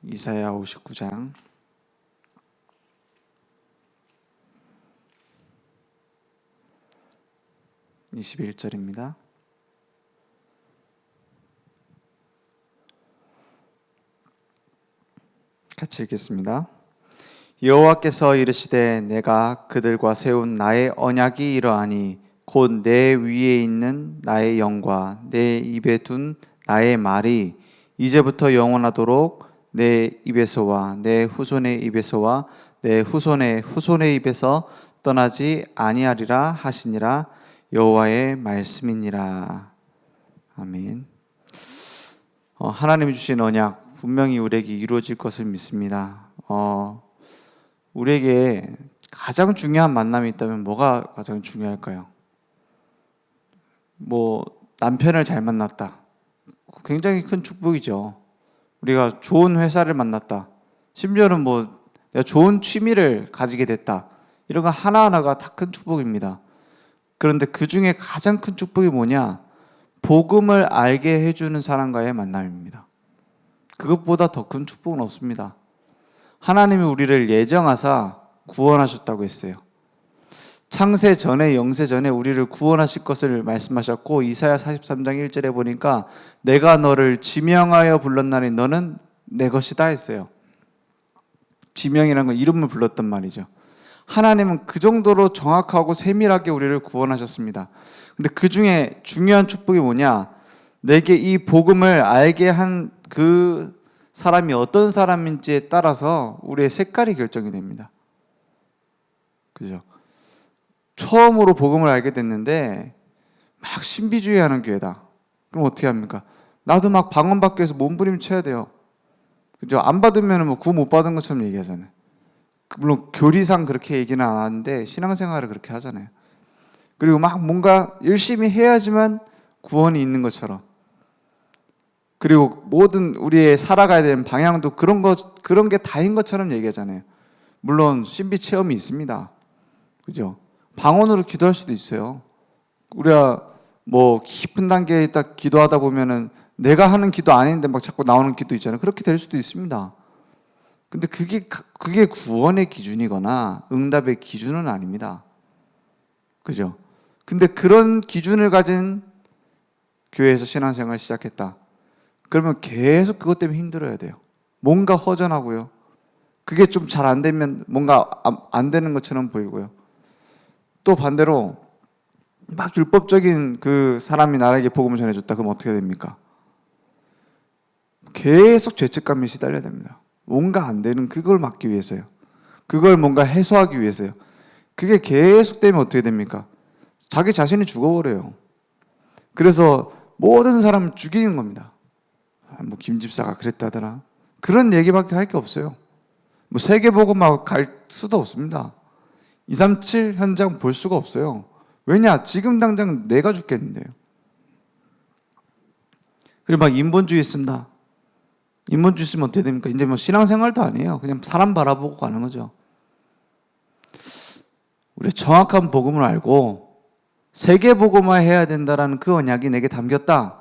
이사야 59장 21절입니다. 같이 읽겠습니다. 여호와께서 이르시되 내가 그들과 세운 나의 언약이 이러하니 곧 내 위에 있는 나의 영과 내 입에 둔 나의 말이 이제부터 영원하도록 내 입에서와 내 후손의 입에서와 내 후손의 후손의 입에서 떠나지 아니하리라 하시니라. 여호와의 말씀이니라. 아멘. 하나님이 주신 언약 분명히 우리에게 이루어질 것을 믿습니다. 우리에게 가장 중요한 만남이 있다면 뭐가 가장 중요할까요? 남편을 잘 만났다. 굉장히 큰 축복이죠. 우리가 좋은 회사를 만났다. 심지어는 내가 좋은 취미를 가지게 됐다. 이런 거 하나하나가 다 큰 축복입니다. 그런데 그 중에 가장 큰 축복이 뭐냐? 복음을 알게 해주는 사람과의 만남입니다. 그것보다 더 큰 축복은 없습니다. 하나님이 우리를 예정하사 구원하셨다고 했어요. 창세 전에 영세 전에 우리를 구원하실 것을 말씀하셨고, 이사야 43장 1절에 보니까 내가 너를 지명하여 불렀나니 너는 내 것이다 했어요. 지명이라는 건 이름을 불렀단 말이죠. 하나님은 그 정도로 정확하고 세밀하게 우리를 구원하셨습니다. 근데 그 중에 중요한 축복이 뭐냐? 내게 이 복음을 알게 한 그 사람이 어떤 사람인지에 따라서 우리의 색깔이 결정이 됩니다. 그죠? 처음으로 복음을 알게 됐는데 막 신비주의하는 교회다. 그럼 어떻게 합니까? 나도 막 방언받기 위해서 몸부림쳐야 돼요. 그죠? 안 받으면 구원 못 받은 것처럼 얘기하잖아요. 물론 교리상 그렇게 얘기는 안 하는데 신앙생활을 그렇게 하잖아요. 그리고 막 뭔가 열심히 해야지만 구원이 있는 것처럼, 그리고 모든 우리의 살아가야 되는 방향도 그런 게 다인 것처럼 얘기하잖아요. 물론 신비 체험이 있습니다. 그죠? 방언으로 기도할 수도 있어요. 우리가 깊은 단계에 딱 기도하다 보면은 내가 하는 기도 아닌데 막 자꾸 나오는 기도 있잖아요. 그렇게 될 수도 있습니다. 근데 그게 구원의 기준이거나 응답의 기준은 아닙니다. 그죠? 근데 그런 기준을 가진 교회에서 신앙생활을 시작했다. 그러면 계속 그것 때문에 힘들어야 돼요. 뭔가 허전하고요. 그게 좀 잘 안 되면 뭔가 안 되는 것처럼 보이고요. 또 반대로 막 율법적인 그 사람이 나에게 복음을 전해줬다. 그럼 어떻게 됩니까? 계속 죄책감에 시달려야 됩니다. 뭔가 안 되는 그걸 막기 위해서요. 그걸 뭔가 해소하기 위해서요. 그게 계속 되면 어떻게 됩니까? 자기 자신이 죽어버려요. 그래서 모든 사람을 죽이는 겁니다. 김 집사가 그랬다더라. 그런 얘기밖에 할 게 없어요. 세계복음하고 갈 수도 없습니다. 237 현장 볼 수가 없어요. 왜냐? 지금 당장 내가 죽겠는데요. 그리고 막 인본주의 쓴다. 인본주의 쓰면 어떻게 됩니까? 이제 신앙생활도 아니에요. 그냥 사람 바라보고 가는 거죠. 우리 정확한 복음을 알고 세계복음화 해야 된다라는 그 언약이 내게 담겼다.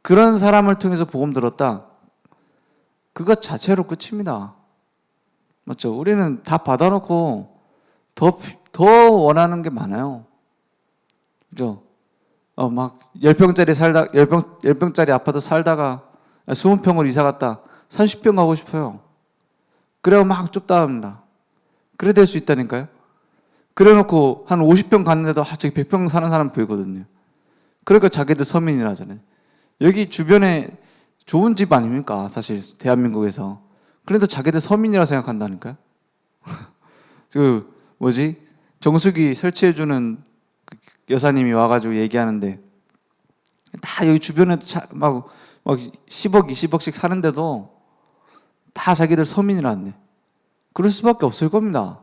그런 사람을 통해서 복음 들었다. 그것 자체로 끝입니다. 맞죠? 우리는 다 받아놓고 더 원하는 게 많아요. 그죠? 막 10평짜리 아파트 살다가 20평으로 이사 갔다. 30평 가고 싶어요. 그래야 막 좁다 합니다. 그래 될 수 있다니까요. 그래 놓고 한 50평 갔는데도 저기 100평 사는 사람 보이거든요. 그러니까 자기들 서민이라 하잖아요. 여기 주변에 좋은 집 아닙니까? 사실 대한민국에서. 그래도 자기들 서민이라 생각한다니까요. 정수기 설치해주는 여사님이 와가지고 얘기하는데 다 여기 주변에 막 10억, 20억씩 사는데도 다 자기들 서민이라는데 그럴 수밖에 없을 겁니다.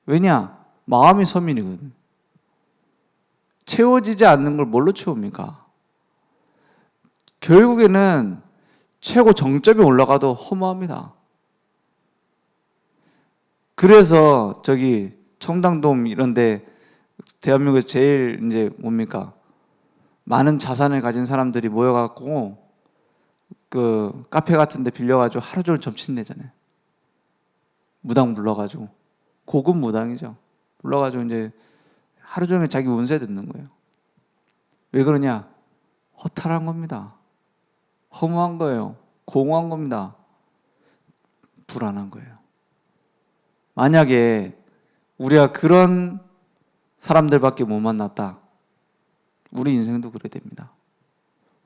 왜냐? 마음이 서민이거든. 채워지지 않는 걸 뭘로 채웁니까? 결국에는 최고 정점에 올라가도 허무합니다. 그래서 청담동 이런데 대한민국에서 제일 이제 뭡니까? 많은 자산을 가진 사람들이 모여갖고 그 카페 같은 데 빌려가지고 하루 종일 점친내잖아요. 무당 불러가지고. 고급 무당이죠. 불러가지고 이제 하루 종일 자기 운세 듣는 거예요. 왜 그러냐? 허탈한 겁니다. 허무한 거예요. 공허한 겁니다. 불안한 거예요. 만약에 우리가 그런 사람들밖에 못 만났다. 우리 인생도 그래 됩니다.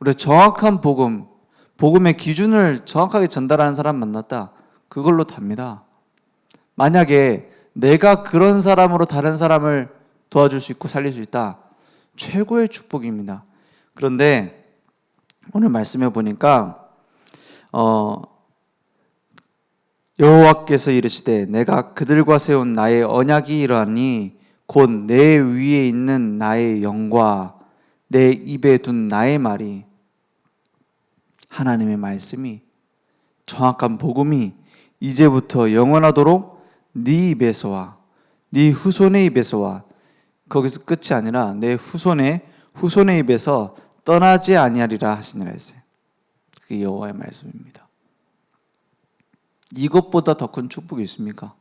우리 정확한 복음의 기준을 정확하게 전달하는 사람 만났다. 그걸로 답니다. 만약에 내가 그런 사람으로 다른 사람을 도와줄 수 있고 살릴 수 있다. 최고의 축복입니다. 그런데 오늘 말씀해 보니까 여호와께서 이르시되 내가 그들과 세운 나의 언약이 이러하니 곧 내 위에 있는 나의 영과 내 입에 둔 나의 말이, 하나님의 말씀이, 정확한 복음이 이제부터 영원하도록 네 입에서와 네 후손의 입에서와, 거기서 끝이 아니라 내 후손의 입에서 떠나지 아니하리라 하시니라 했어요. 그게 여호와의 말씀입니다. 이것보다 더 큰 축복이 있습니까?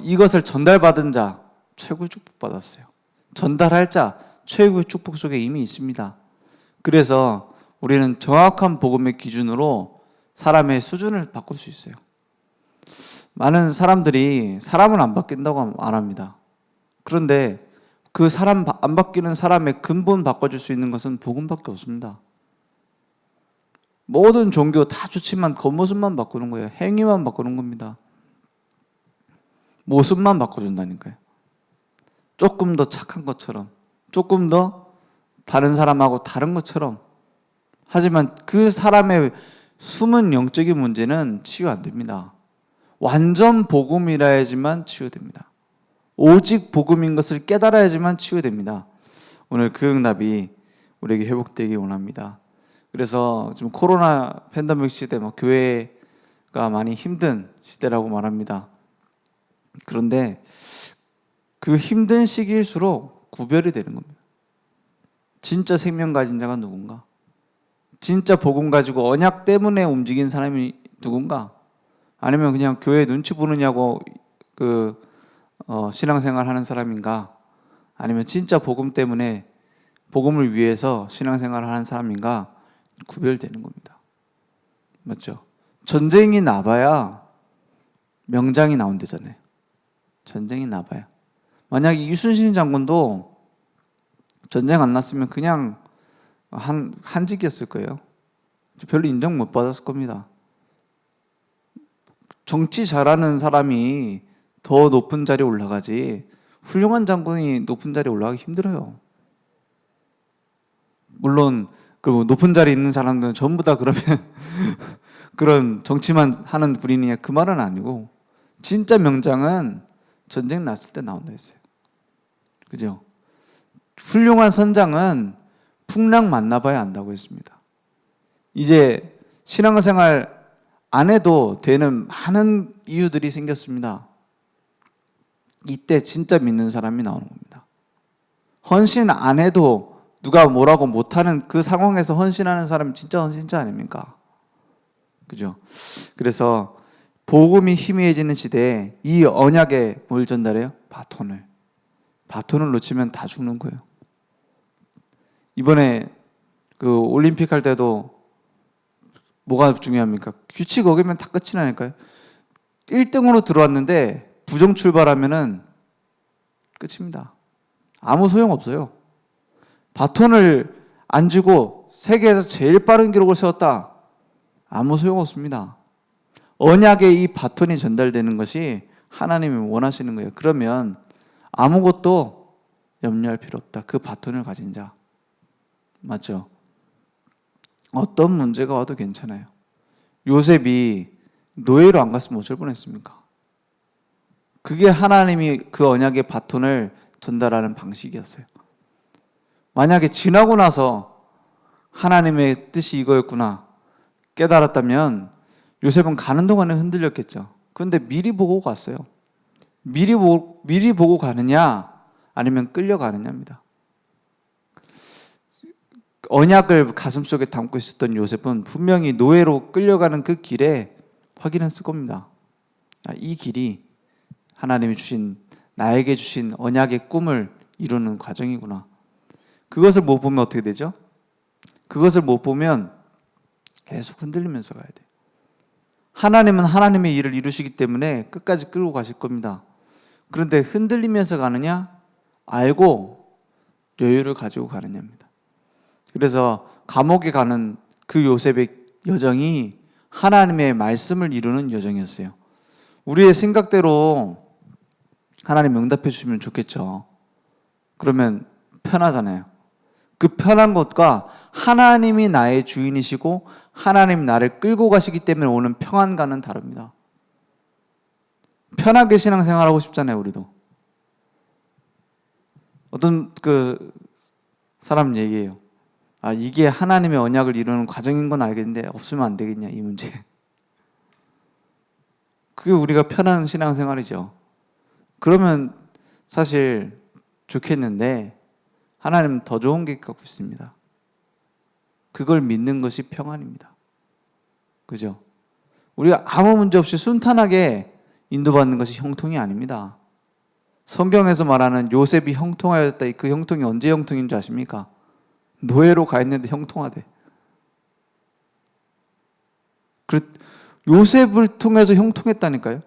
이것을 전달받은 자 최고의 축복 받았어요. 전달할 자 최고의 축복 속에 이미 있습니다. 그래서 우리는 정확한 복음의 기준으로 사람의 수준을 바꿀 수 있어요. 많은 사람들이 사람은 안 바뀐다고 안 합니다. 그런데 그 사람 안 바뀌는 사람의 근본 바꿔줄 수 있는 것은 복음밖에 없습니다. 모든 종교 다 좋지만 겉모습만 바꾸는 거예요. 행위만 바꾸는 겁니다. 모습만 바꿔준다니까요. 조금 더 착한 것처럼, 조금 더 다른 사람하고 다른 것처럼. 하지만 그 사람의 숨은 영적인 문제는 치유 안 됩니다. 완전 복음이라야지만 치유됩니다. 오직 복음인 것을 깨달아야지만 치유됩니다. 오늘 그 응답이 우리에게 회복되기 원합니다. 그래서 지금 코로나 팬데믹 시대, 교회가 많이 힘든 시대라고 말합니다. 그런데 그 힘든 시기일수록 구별이 되는 겁니다. 진짜 생명 가진 자가 누군가? 진짜 복음 가지고 언약 때문에 움직인 사람이 누군가? 아니면 그냥 교회 눈치 보느냐고 신앙생활 하는 사람인가? 아니면 진짜 복음 때문에 복음을 위해서 신앙생활을 하는 사람인가? 구별되는 겁니다. 맞죠? 전쟁이 나봐야 명장이 나온대잖아요. 전쟁이 나봐야. 만약에 이순신 장군도 전쟁 안 났으면 그냥 한직이었을 거예요. 별로 인정 못 받았을 겁니다. 정치 잘하는 사람이 더 높은 자리에 올라가지 훌륭한 장군이 높은 자리에 올라가기 힘들어요. 물론 그리고 높은 자리에 있는 사람들은 전부 다 그러면 그런 정치만 하는 군인이냐, 그 말은 아니고 진짜 명장은 전쟁 났을 때 나온다 했어요. 그죠? 훌륭한 선장은 풍랑 만나봐야 안다고 했습니다. 이제 신앙생활 안 해도 되는 많은 이유들이 생겼습니다. 이때 진짜 믿는 사람이 나오는 겁니다. 헌신 안 해도 누가 뭐라고 못하는 그 상황에서 헌신하는 사람이 진짜 헌신자 아닙니까? 그죠? 그래서 복음이 희미해지는 시대에 이 언약에 뭘 전달해요? 바톤을 놓치면 다 죽는 거예요. 이번에 그 올림픽 할 때도 뭐가 중요합니까? 규칙 어기면 다 끝이 나니까요. 1등으로 들어왔는데 부정 출발하면은 끝입니다. 아무 소용 없어요. 바톤을 안 주고 세계에서 제일 빠른 기록을 세웠다. 아무 소용 없습니다. 언약의 이 바톤이 전달되는 것이 하나님이 원하시는 거예요. 그러면 아무것도 염려할 필요 없다. 그 바톤을 가진 자. 맞죠? 어떤 문제가 와도 괜찮아요. 요셉이 노예로 안 갔으면 어쩔 뻔했습니까? 그게 하나님이 그 언약의 바톤을 전달하는 방식이었어요. 만약에 지나고 나서 하나님의 뜻이 이거였구나 깨달았다면 요셉은 가는 동안에 흔들렸겠죠. 그런데 미리 보고 갔어요. 미리 보고 가느냐 아니면 끌려가느냐입니다. 언약을 가슴속에 담고 있었던 요셉은 분명히 노예로 끌려가는 그 길에 확인했을 겁니다. 이 길이 하나님이 주신, 나에게 주신 언약의 꿈을 이루는 과정이구나. 그것을 못 보면 어떻게 되죠? 그것을 못 보면 계속 흔들리면서 가야 돼요. 하나님은 하나님의 일을 이루시기 때문에 끝까지 끌고 가실 겁니다. 그런데 흔들리면서 가느냐, 알고 여유를 가지고 가느냐입니다. 그래서 감옥에 가는 그 요셉의 여정이 하나님의 말씀을 이루는 여정이었어요. 우리의 생각대로 하나님 응답해 주시면 좋겠죠. 그러면 편하잖아요. 그 편한 것과 하나님이 나의 주인이시고 하나님 나를 끌고 가시기 때문에 오는 평안과는 다릅니다. 편하게 신앙생활하고 싶잖아요, 우리도. 어떤 그 사람 얘기해요. 이게 하나님의 언약을 이루는 과정인 건 알겠는데 없으면 안 되겠냐, 이 문제. 그게 우리가 편한 신앙생활이죠. 그러면 사실 좋겠는데 하나님은 더 좋은 계획 갖고 있습니다. 그걸 믿는 것이 평안입니다. 그죠? 우리가 아무 문제 없이 순탄하게 인도받는 것이 형통이 아닙니다. 성경에서 말하는 요셉이 형통하였다. 그 형통이 언제 형통인 줄 아십니까? 노예로 가 있는데 형통하대. 요셉을 통해서 형통했다니까요.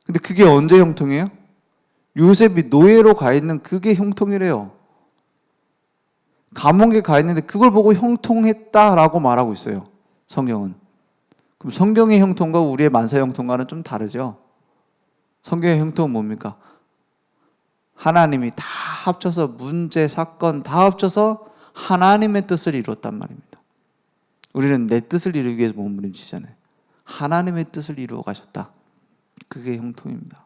근데 그게 언제 형통해요? 요셉이 노예로 가 있는 그게 형통이래요. 감옥에 가 있는데 그걸 보고 형통했다라고 말하고 있어요, 성경은. 그럼 성경의 형통과 우리의 만사 형통과는 좀 다르죠. 성경의 형통은 뭡니까? 하나님이 다 합쳐서 문제, 사건 다 합쳐서 하나님의 뜻을 이루었단 말입니다. 우리는 내 뜻을 이루기 위해서 몸부림치잖아요. 하나님의 뜻을 이루어 가셨다. 그게 형통입니다.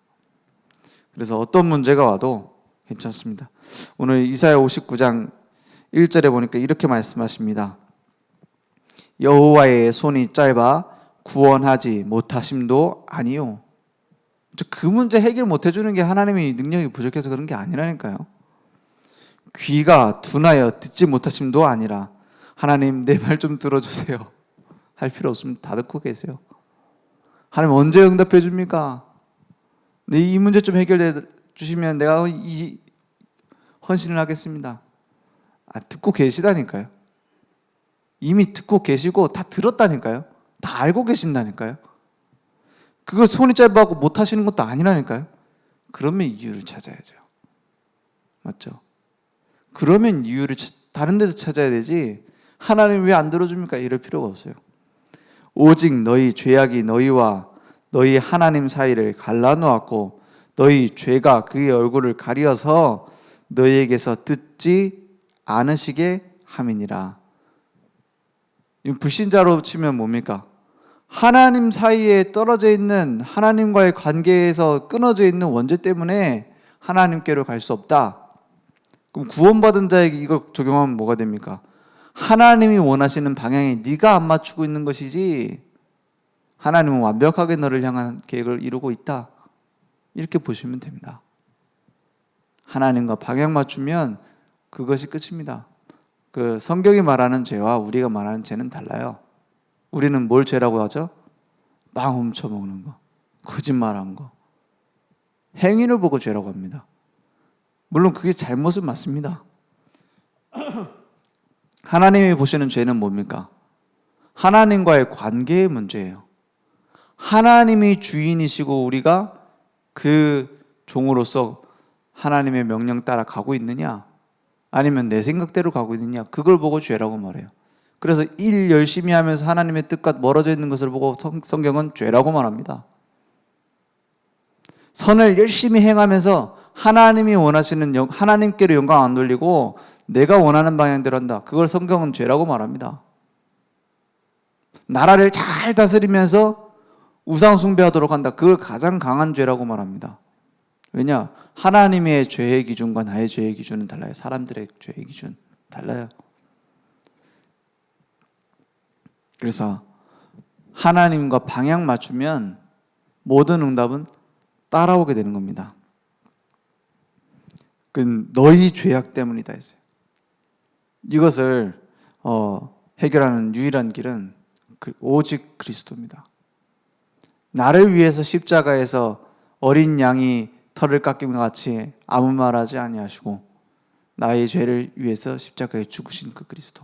그래서 어떤 문제가 와도 괜찮습니다. 오늘 이사야 59장 1절에 보니까 이렇게 말씀하십니다. 여호와의 손이 짧아 구원하지 못하심도 아니요. 그 문제 해결 못 해주는 게 하나님의 능력이 부족해서 그런 게 아니라니까요. 귀가 둔하여 듣지 못하심도 아니라 하나님 내 말 좀 들어주세요. 할 필요 없으면 다 듣고 계세요. 하나님 언제 응답해 줍니까? 이 문제 좀 해결해 주시면 내가 이 헌신을 하겠습니다. 듣고 계시다니까요. 이미 듣고 계시고 다 들었다니까요. 다 알고 계신다니까요. 그걸 손이 짧아하고 못 하시는 것도 아니라니까요. 그러면 이유를 찾아야죠. 맞죠? 그러면 이유를 다른 데서 찾아야 되지, 하나님 왜 안 들어줍니까? 이럴 필요가 없어요. 오직 너희 죄악이 너희와 너희 하나님 사이를 갈라놓았고 너희 죄가 그의 얼굴을 가리어서 너희에게서 듣지 않으시게 함이니라. 불신자로 치면 뭡니까? 하나님 사이에 떨어져 있는, 하나님과의 관계에서 끊어져 있는 원죄 때문에 하나님께로 갈 수 없다. 그럼 구원받은 자에게 이걸 적용하면 뭐가 됩니까? 하나님이 원하시는 방향에 네가 안 맞추고 있는 것이지 하나님은 완벽하게 너를 향한 계획을 이루고 있다. 이렇게 보시면 됩니다. 하나님과 방향 맞추면 그것이 끝입니다. 그 성경이 말하는 죄와 우리가 말하는 죄는 달라요. 우리는 뭘 죄라고 하죠? 막 훔쳐먹는 거, 거짓말한 거, 행위를 보고 죄라고 합니다. 물론 그게 잘못은 맞습니다. 하나님이 보시는 죄는 뭡니까? 하나님과의 관계의 문제예요. 하나님이 주인이시고 우리가 그 종으로서 하나님의 명령 따라 가고 있느냐, 아니면 내 생각대로 가고 있느냐, 그걸 보고 죄라고 말해요. 그래서 일 열심히 하면서 하나님의 뜻과 멀어져 있는 것을 보고 성경은 죄라고 말합니다. 선을 열심히 행하면서 하나님이 원하시는, 하나님께로 영광 안 돌리고 내가 원하는 방향대로 한다. 그걸 성경은 죄라고 말합니다. 나라를 잘 다스리면서 우상 숭배하도록 한다. 그걸 가장 강한 죄라고 말합니다. 왜냐? 하나님의 죄의 기준과 나의 죄의 기준은 달라요. 사람들의 죄의 기준 달라요. 그래서 하나님과 방향 맞추면 모든 응답은 따라오게 되는 겁니다. 그 너희 죄악 때문이다 했어요. 이것을 해결하는 유일한 길은 오직 그리스도입니다. 나를 위해서 십자가에서 어린 양이 털을 깎임과 같이 아무 말하지 아니하시고 나의 죄를 위해서 십자가에 죽으신 그 그리스도,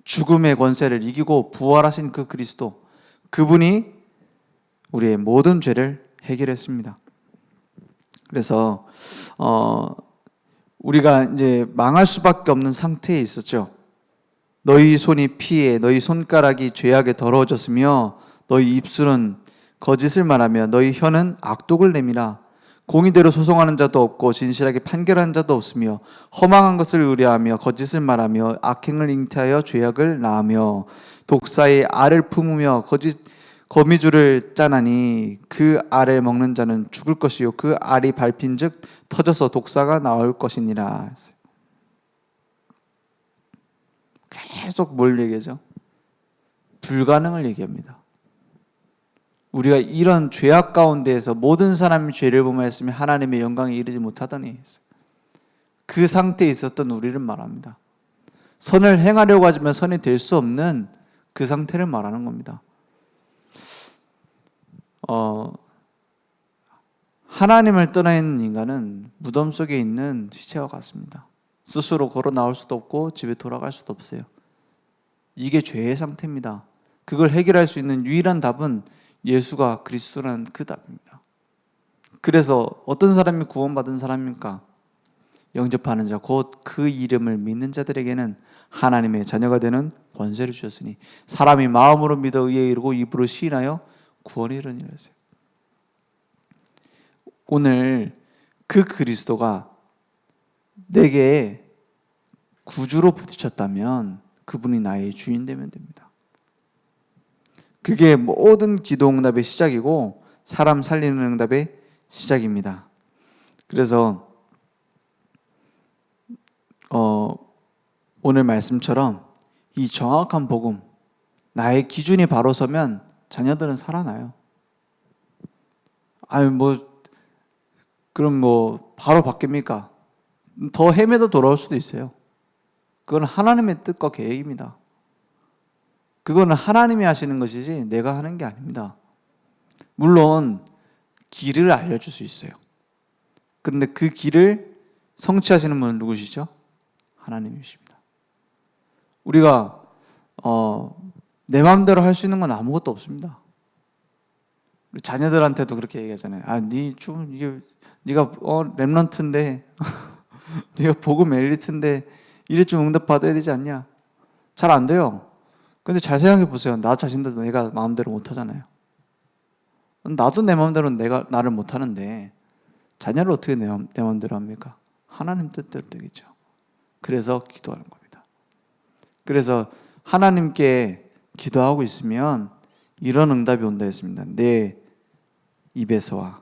죽음의 권세를 이기고 부활하신 그 그리스도, 그분이 우리의 모든 죄를 해결했습니다. 그래서 우리가 이제 망할 수밖에 없는 상태에 있었죠. 너희 손이 피에, 너희 손가락이 죄악에 더러워졌으며 너희 입술은 거짓을 말하며 너희 혀는 악독을 내밀어 공의대로 소송하는 자도 없고 진실하게 판결하는 자도 없으며 허망한 것을 의뢰하며 거짓을 말하며 악행을 잉태하여 죄악을 낳으며 독사의 알을 품으며 거미줄을 짜나니 그 알을 먹는 자는 죽을 것이요 그 알이 밟힌즉 터져서 독사가 나올 것이니라. 계속 뭘 얘기하죠? 불가능을 얘기합니다. 우리가 이런 죄악 가운데에서 모든 사람이 죄를 범하였으면 하나님의 영광에 이르지 못하더니 그 상태에 있었던 우리를 말합니다. 선을 행하려고 하지만 선이 될 수 없는 그 상태를 말하는 겁니다. 하나님을 떠나 있는 인간은 무덤 속에 있는 시체와 같습니다. 스스로 걸어 나올 수도 없고 집에 돌아갈 수도 없어요. 이게 죄의 상태입니다. 그걸 해결할 수 있는 유일한 답은 예수가 그리스도라는 그 답입니다. 그래서 어떤 사람이 구원받은 사람입니까? 영접하는 자, 곧 그 이름을 믿는 자들에게는 하나님의 자녀가 되는 권세를 주셨으니 사람이 마음으로 믿어 의에 이르고 입으로 시인하여 구원에 이르니라 했어요. 오늘 그 그리스도가 내게 구주로 부딪혔다면 그분이 나의 주인 되면 됩니다. 그게 모든 기도 응답의 시작이고 사람 살리는 응답의 시작입니다. 그래서 오늘 말씀처럼 이 정확한 복음, 나의 기준이 바로 서면 자녀들은 살아나요. 그럼 바로 바뀝니까? 더 헤매도 돌아올 수도 있어요. 그건 하나님의 뜻과 계획입니다. 그거는 하나님이 하시는 것이지 내가 하는 게 아닙니다. 물론 길을 알려줄 수 있어요. 그런데 그 길을 성취하시는 분은 누구시죠? 하나님이십니다. 우리가 내 마음대로 할 수 있는 건 아무것도 없습니다. 우리 자녀들한테도 그렇게 얘기하잖아요. 네가 렘넌트인데 네가 복음 엘리트인데 이래 좀 응답 받아야 되지 않냐? 잘 안 돼요. 근데 잘 생각해 보세요. 나 자신도 내가 마음대로 못 하잖아요. 나도 내 마음대로 나를 못 하는데 자녀를 어떻게 내 마음대로 합니까? 하나님 뜻대로 되겠죠. 그래서 기도하는 겁니다. 그래서 하나님께 기도하고 있으면 이런 응답이 온다 했습니다. 내 입에서와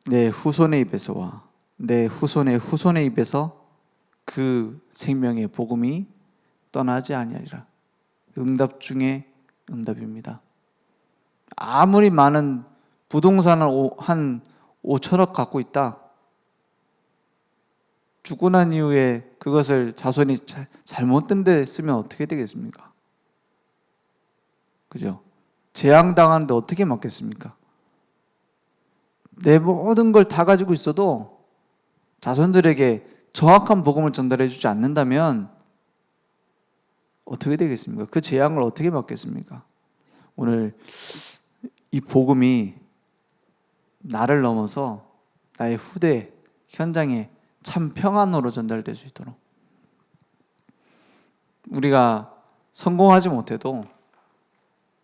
내 후손의 입에서와 내 후손의 후손의 입에서 그 생명의 복음이 떠나지 아니하리라. 응답 중에 응답입니다. 아무리 많은 부동산을 한 5천억 갖고 있다. 죽고 난 이후에 그것을 자손이 잘못된 데 쓰면 어떻게 되겠습니까? 그죠? 재앙당하는데 어떻게 맡겠습니까? 내 모든 걸 다 가지고 있어도 자손들에게 정확한 복음을 전달해 주지 않는다면 어떻게 되겠습니까? 그 재앙을 어떻게 맡겠습니까? 오늘 이 복음이 나를 넘어서 나의 후대 현장에 참 평안으로 전달될 수 있도록 우리가 성공하지 못해도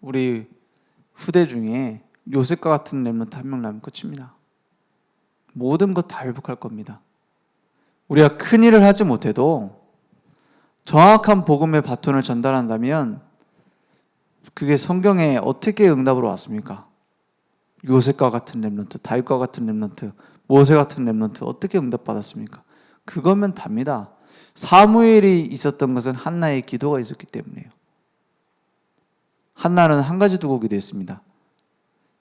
우리 후대 중에 요셉과 같은 렘넌트 한 명 나면 끝입니다. 모든 것 다 회복할 겁니다. 우리가 큰 일을 하지 못해도 정확한 복음의 바톤을 전달한다면 그게 성경에 어떻게 응답으로 왔습니까? 요셉과 같은 렘넌트, 다윗과 같은 렘넌트, 모세 같은 렘넌트 어떻게 응답받았습니까? 그거면 답니다. 사무엘이 있었던 것은 한나의 기도가 있었기 때문이에요. 한나는 한 가지 두고 기도했습니다.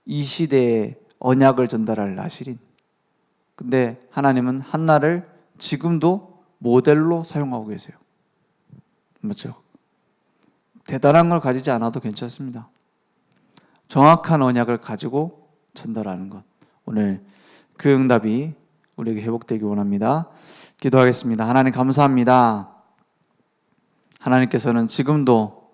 이 시대에 언약을 전달할 나실인. 근데 하나님은 한나를 지금도 모델로 사용하고 계세요. 맞죠? 대단한 걸 가지지 않아도 괜찮습니다. 정확한 언약을 가지고 전달하는 것. 오늘 그 응답이 우리에게 회복되기 원합니다. 기도하겠습니다. 하나님 감사합니다. 하나님께서는 지금도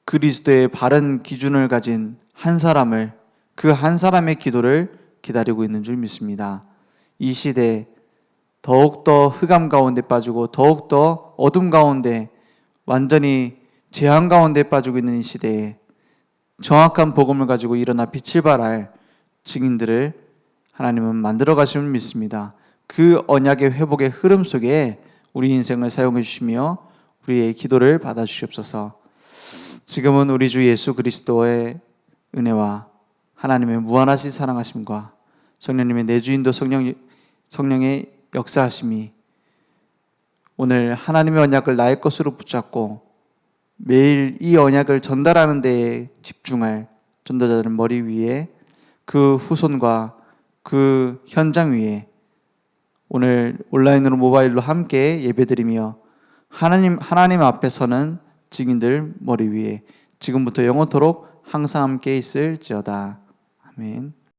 그리스도의 바른 기준을 가진 한 사람을, 그 한 사람의 기도를 기다리고 있는 줄 믿습니다. 이 시대에 더욱더 흑암 가운데 빠지고 더욱더 어둠 가운데 완전히 재앙 가운데 빠지고 있는 이 시대에 정확한 복음을 가지고 일어나 빛을 발할 증인들을 하나님은 만들어 가시면 믿습니다. 그 언약의 회복의 흐름 속에 우리 인생을 사용해 주시며 우리의 기도를 받아 주시옵소서. 지금은 우리 주 예수 그리스도의 은혜와 하나님의 무한하신 사랑하심과 성령님의 내주인도 성령의 역사하심이 오늘 하나님의 언약을 나의 것으로 붙잡고 매일 이 언약을 전달하는 데에 집중할 전도자들의 머리 위에, 그 후손과 그 현장 위에 오늘 온라인으로 모바일로 함께 예배드리며 하나님 앞에 서는 증인들 머리 위에 지금부터 영원토록 항상 함께 있을지어다. 아멘.